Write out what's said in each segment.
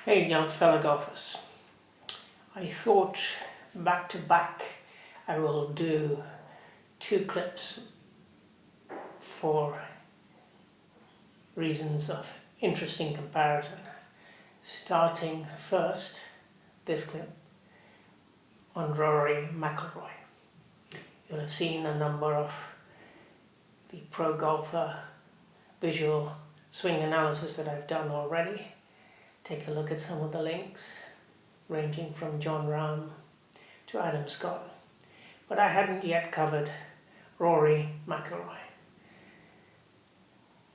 Hey young fellow golfers, I thought back to back I will do 2 clips for reasons of interesting comparison. Starting first, this clip on Rory McIlroy. You'll have seen a number of the pro golfer visual swing analysis that I've done already. Take a look at some of the links, ranging from John Rahm to Adam Scott. But I hadn't yet covered Rory McIlroy.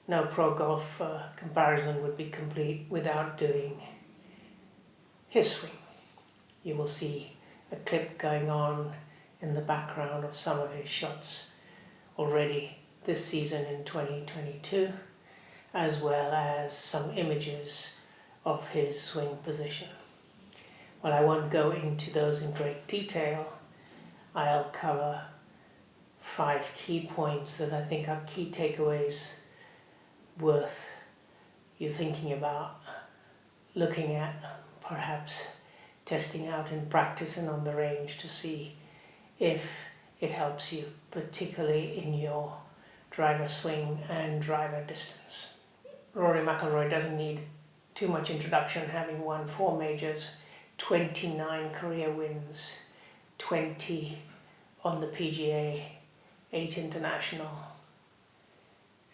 No pro golf comparison would be complete without doing his swing. You will see a clip going on in the background of some of his shots already this season in 2022, as well as some images of his swing position. While I won't go into those in great detail, I'll cover 5 key points that I think are key takeaways worth you thinking about, looking at, perhaps testing out in practice and on the range to see if it helps you, particularly in your driver swing and driver distance. Rory McIlroy doesn't need too much introduction, having won 4 majors, 29 career wins, 20 on the PGA, 8 international,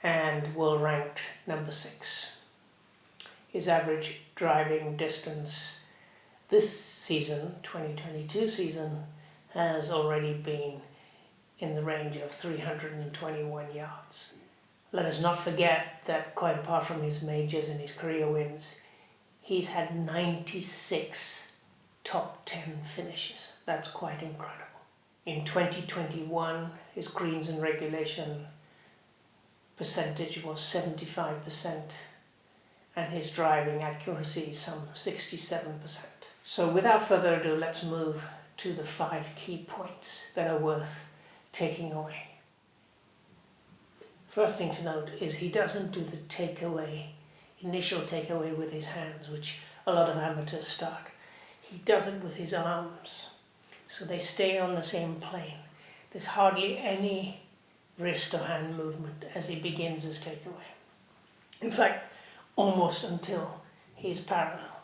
and world ranked number 6. His average driving distance this season, 2022 season, has already been in the range of 321 yards. Let us not forget that quite apart from his majors and his career wins, he's had 96 top 10 finishes. That's quite incredible. In 2021, his greens and regulation percentage was 75%, and his driving accuracy some 67%. So without further ado, let's move to the 5 key points that are worth taking away. First thing to note is he doesn't do the initial takeaway with his hands, which a lot of amateurs start. He does it with his arms, so they stay on the same plane. There's hardly any wrist or hand movement as he begins his takeaway. In fact, almost until he's parallel.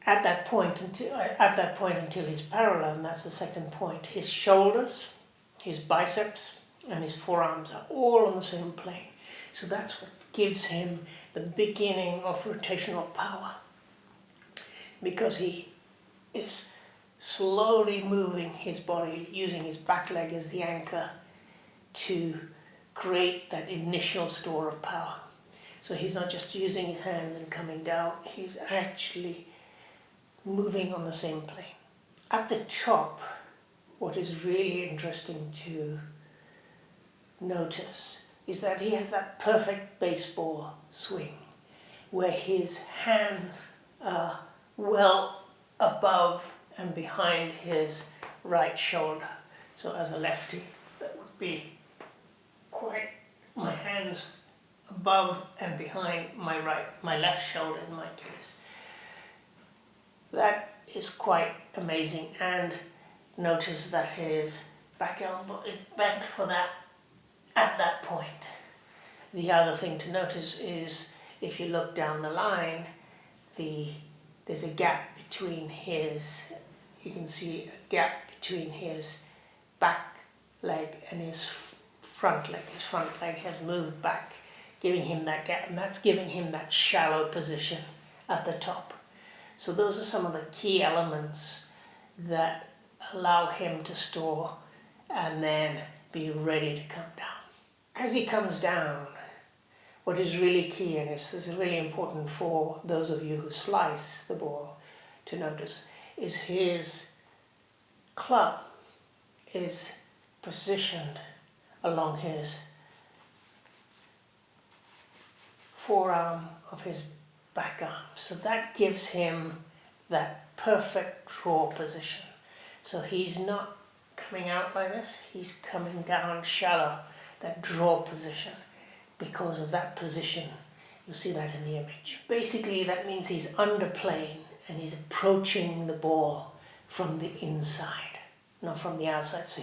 At that point until he's parallel, and that's the second point, his shoulders, his biceps, and his forearms are all on the same plane. So that's what gives him the beginning of rotational power, because he is slowly moving his body, using his back leg as the anchor to create that initial store of power. So he's not just using his hands and coming down, he's actually moving on the same plane. At the top, what is really interesting to notice is that he has that perfect baseball swing where his hands are well above and behind his right shoulder. So as a lefty, that would be quite my hands above and behind my left shoulder in my case. That is quite amazing, and notice that his back elbow is bent for that at that point. The other thing to notice is if you look down the line, there's a gap between you can see a gap between his back leg and his front leg. His front leg has moved back, giving him that gap, and that's giving him that shallow position at the top. So those are some of the key elements that allow him to store and then be ready to come down. As he comes down, what is really key, and this is really important for those of you who slice the ball to notice, is his club is positioned along his forearm of his back arm. So that gives him that perfect draw position. So he's not coming out like this, he's coming down shallow, that draw position, because of that position You'll see that in the image. Basically, that means he's underplaying and he's approaching the ball from the inside, not from the outside. So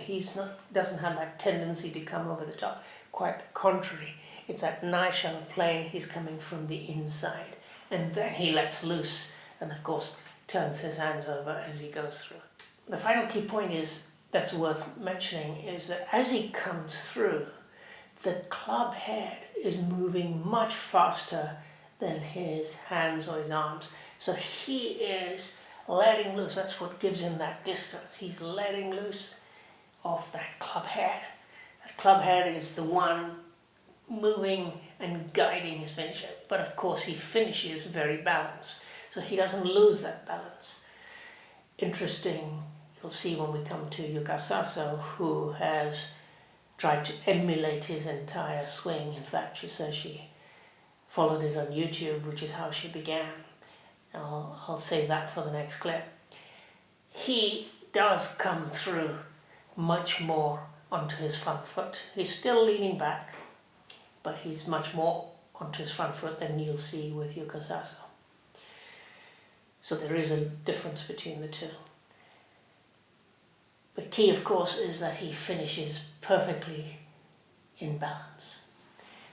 doesn't have that tendency to come over the top. Quite the contrary. It's that nice shallow playing, he's coming from the inside. And then he lets loose and of course turns his hands over as he goes through. The final key point that's worth mentioning is that as he comes through, the club head is moving much faster than his hands or his arms. So he is letting loose. That's what gives him that distance. He's letting loose of that club head. That club head is the one moving and guiding his finisher. But of course he finishes very balanced. So he doesn't lose that balance. Interesting, you'll see when we come to Yuka Saso, who has tried to emulate his entire swing. In fact, she says she followed it on YouTube, which is how she began. I'll save that for the next clip. He does come through much more onto his front foot. He's still leaning back, but he's much more onto his front foot than you'll see with Yuka Saso. So there is a difference between the two. The key, of course, is that he finishes perfectly in balance.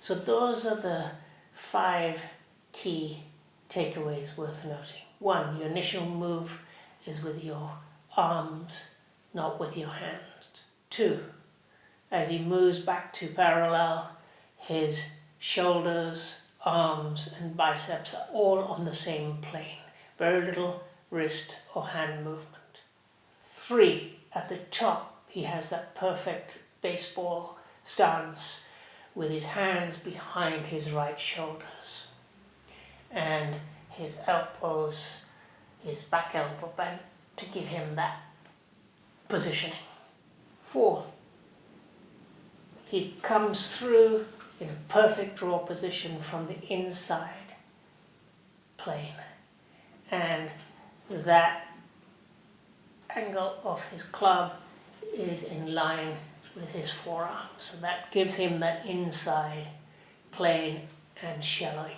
So those are the 5 key takeaways worth noting. 1, your initial move is with your arms, not with your hands. 2, as he moves back to parallel, his shoulders, arms and biceps are all on the same plane. Very little wrist or hand movement. 3, at the top, he has that perfect baseball stance with his hands behind his right shoulders and his elbows, his back elbow bent to give him that positioning. 4, he comes through in a perfect draw position from the inside plane, and that angle of his club is in line with his forearm, so that gives him that inside plane and shallowing.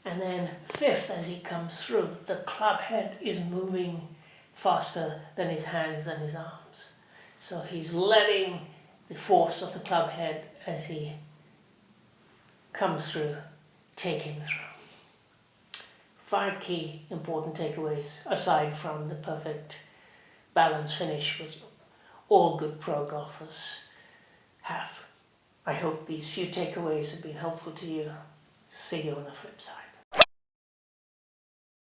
And then 5th, as he comes through, the club head is moving faster than his hands and his arms, so he's letting the force of the club head as he comes through take him through. 5 key important takeaways aside from the perfect balance finish which all good pro golfers have. I hope these few takeaways have been helpful to you. See you on the flip side.